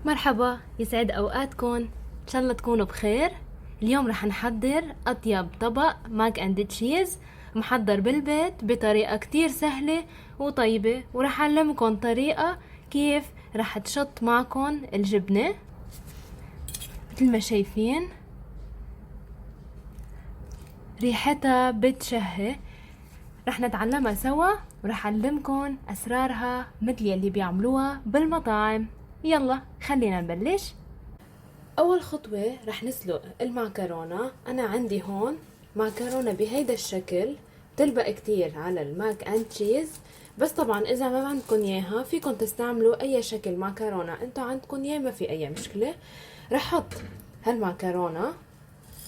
مرحبا، يسعد اوقاتكم. ان شاء الله تكونوا بخير. اليوم رح نحضر اطيب طبق ماك اند تشيز محضر بالبيت بطريقة كتير سهلة وطيبة، ورح اعلمكم طريقة كيف رح تشط معكم الجبنة مثل ما شايفين. ريحتها بتشهي، رح نتعلمها سوا ورح اعلمكم اسرارها مثل يلي بيعملوها بالمطاعم. يلا خلينا نبلش. اول خطوة رح نسلق المعكرونة. انا عندي هون معكرونة بهيدا الشكل، بتلبق كتير على الماك اند تشيز، بس طبعا اذا ما عندكم اياها فيكم تستعملوا اي شكل معكرونة انتو عندكم اياه، ما في اي مشكلة. رح احط هالمعكرونة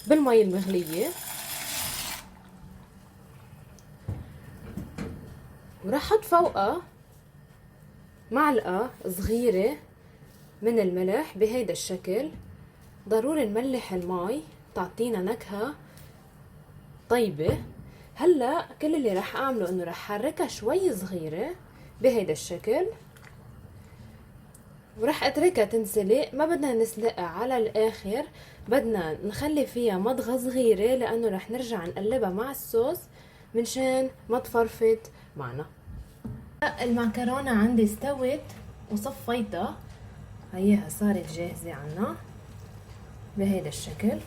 بالمي المغلية، ورح احط فوقها معلقة صغيرة من الملح بهيدا الشكل. ضروري نملح المي تعطينا نكهة طيبة. هلا كل اللي رح اعمله انه رح حركها شوي صغيرة بهيدا الشكل، ورح اتركها تنسلق. ما بدنا نسلقها على الاخر، بدنا نخلي فيها مضغة صغيرة لانه رح نرجع نقلبها مع الصوص منشان ما تفرفت معنا. المعكرونة عندي استوت وصفيتها، هيها صارت جاهزة عنا بهيدا الشكل.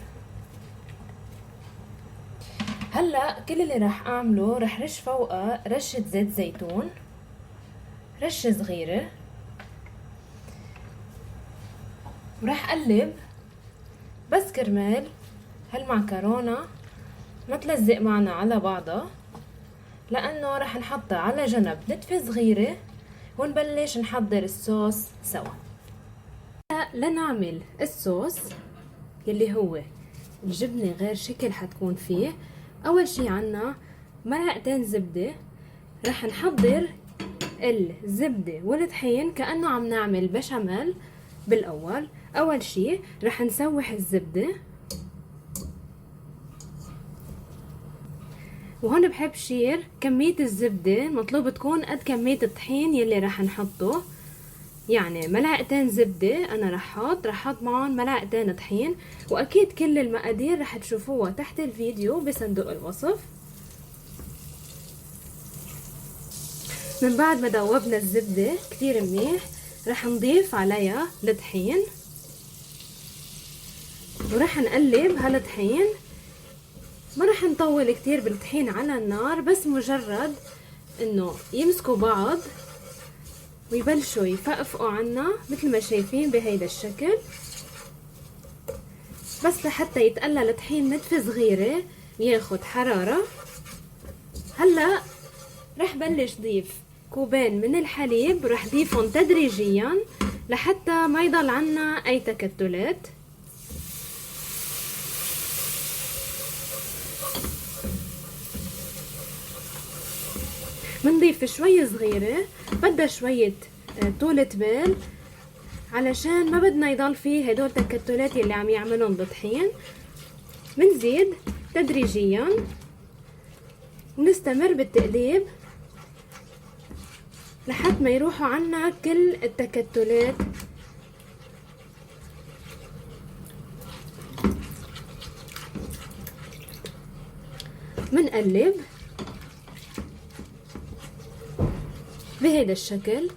هلا كل اللي راح اعمله رح رش فوقها رشة زيت زيتون، رشة صغيرة، وراح اقلب بس كرمال هالمعكرونة ما تلزق معنا على بعضها، لانه رح نحطها على جنب نتفة صغيرة ونبلش نحضر الصوص سوا. لنعمل الصوص يلي هو الجبنة غير شكل حتكون فيه. اول شي عنا ملعقتين زبدة، رح نحضر الزبدة والطحين كأنه عم نعمل بشاميل. بالاول اول شي رح نسوح الزبدة، وهون بحب شير كمية الزبدة مطلوب تكون قد كمية الطحين يلي رح نحطه. يعني ملعقتين زبدة انا رح احط معهم ملعقتين طحين، واكيد كل المقادير رح تشوفوها تحت الفيديو بصندوق الوصف. من بعد ما دوبنا الزبدة كتير منيح رح نضيف عليها الطحين، ورح نقلب هالطحين. ما رح نطول كتير بالطحين على النار، بس مجرد انه يمسكوا بعض ويبلشوا يفقفقوا عنا مثل ما شايفين بهيدا الشكل، بس لحتى يتقلى الطحين نتفة صغيرة ياخد حرارة. هلا رح بلش ضيف كوبين من الحليب، رح ضيفهم تدريجيا لحتى ما يضل عنا اي تكتلات. بنضيف شوي صغيرة، بدها شوية طولة بال علشان ما بدنا يضل فيه هدول التكتلات اللي عم يعملون الطحين. بنزيد تدريجيا ونستمر بالتقليب لحد ما يروحوا عنا كل التكتلات. بنقلب بهيدا الشكل.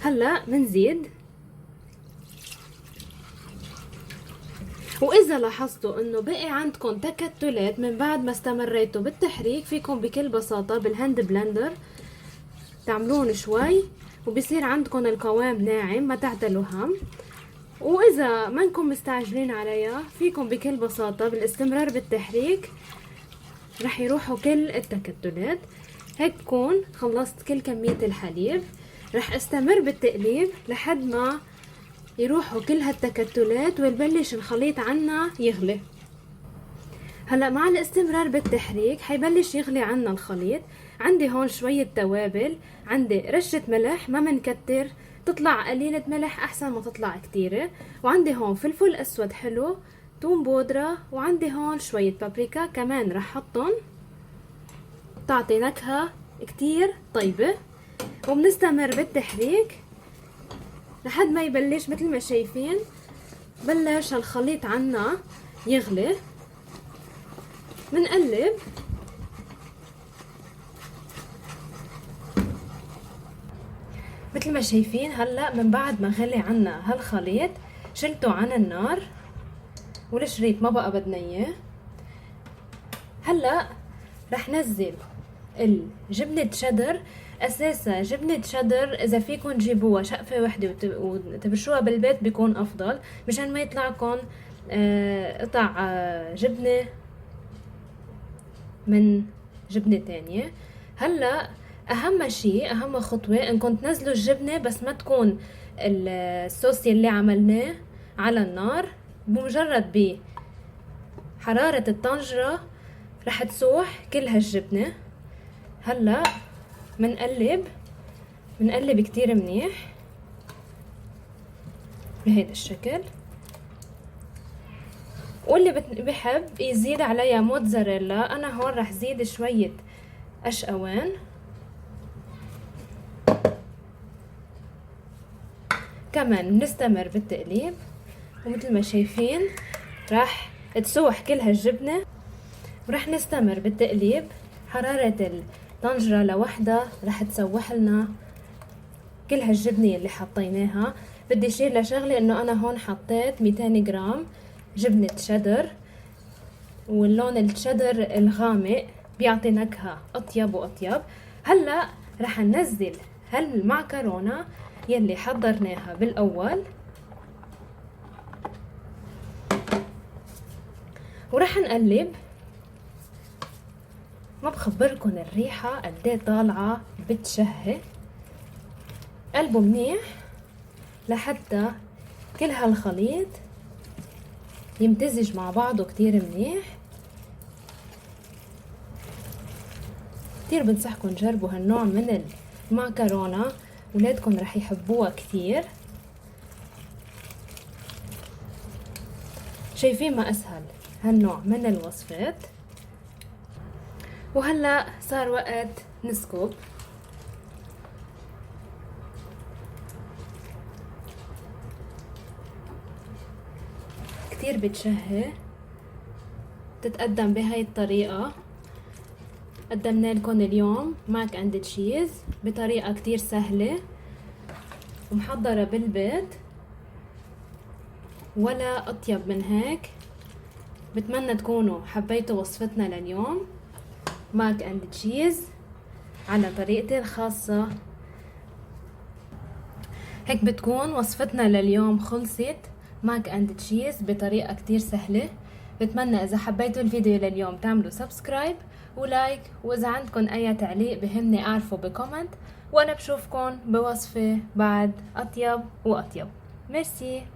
هلا بنزيد، واذا لاحظتوا انه بقي عندكم تكتلات من بعد ما استمريتوا بالتحريك، فيكم بكل بساطة بالهاند بلندر تعملون شوي وبصير عندكم القوام ناعم، ما تعتلوا هم. واذا ما انكم مستعجلين عليها فيكم بكل بساطة بالاستمرار بالتحريك رح يروحوا كل التكتلات. هيك بكون خلصت كل كمية الحليب. رح استمر بالتقليب لحد ما يروحوا كل هالتكتلات ويبلش الخليط عنا يغلي. هلا مع الاستمرار بالتحريك حيبلش يغلي عنا الخليط. عندي هون شوية توابل، عندي رشة ملح ما منكتر، تطلع قليلة ملح احسن ما تطلع كتيرة، وعندي هون فلفل اسود حلو، توم بودرة، وعندي هون شوية بابريكا كمان رح حطهم تعطي نكهة كتير طيبة. وبنستمر بالتحريك لحد ما يبلش مثل ما شايفين بلش الخليط عنا يغلي. بنقلب مثل ما شايفين. هلا من بعد ما غلي عنا هالخليط شلته عن النار والشريط ما بقى بدنا اياه. هلا رح نزل الجبنة شيدر. اساسا جبنة شيدر اذا فيكن تجيبوها شقفة وحدة وتبرشوها بالبيت بيكون افضل مشان ما يطلعكن قطع جبنة من جبنة تانية. هلا اهم شيء اهم خطوة انكم تنزلوا الجبنة بس ما تكون الصوص اللي عملناه على النار. بمجرد بحرارة الطنجرة رح تسوح كل هالجبنة. هلا بنقلب كتير منيح بهيدا الشكل. واللي بحب يزيد عليها موتزاريلا انا هون رح زيد شوية اشقوان. كمان بنستمر بالتقليب ومثل ما شايفين راح تسوح كل هالجبنة ورح نستمر بالتقليب. حرارة الطنجرة لوحدها رح تسوح لنا كل هالجبنة اللي حطيناها. بدي اشير لشغلة انه انا هون حطيت 200 جرام جبنة شيدر واللون الشيدر الغامق بيعطي نكهة اطيب واطيب. هلا رح ننزل هالمعكرونة يلي حضرناها بالاول ورح نقلب. ما بخبركن الريحة قديه طالعة بتشهي. قلبوا منيح لحتى كل هالخليط يمتزج مع بعضه كتير منيح. كتير بنصحكن جربوا هالنوع من المعكرونة ولادكن رح يحبوها كتير. شايفين ما اسهل هالنوع من الوصفات. وهلا صار وقت نسكب. كتير بتشهي تتقدم بهاي الطريقة. قدمنا لكم اليوم ماك اند تشيز بطريقة كتير سهلة ومحضرة بالبيت ولا اطيب من هيك. بتمنى تكونوا حبيتوا وصفتنا لليوم ماك اند تشيز على طريقتي الخاصة. هيك بتكون وصفتنا لليوم خلصت. ماك اند تشيز بطريقة كتير سهلة. بتمنى اذا حبيتوا الفيديو لليوم تعملوا سبسكرايب ولايك واذا عندكم اي تعليق بهمني اعرفه بكومنت وانا بشوفكم بوصفة بعد اطيب واطيب. ميرسي.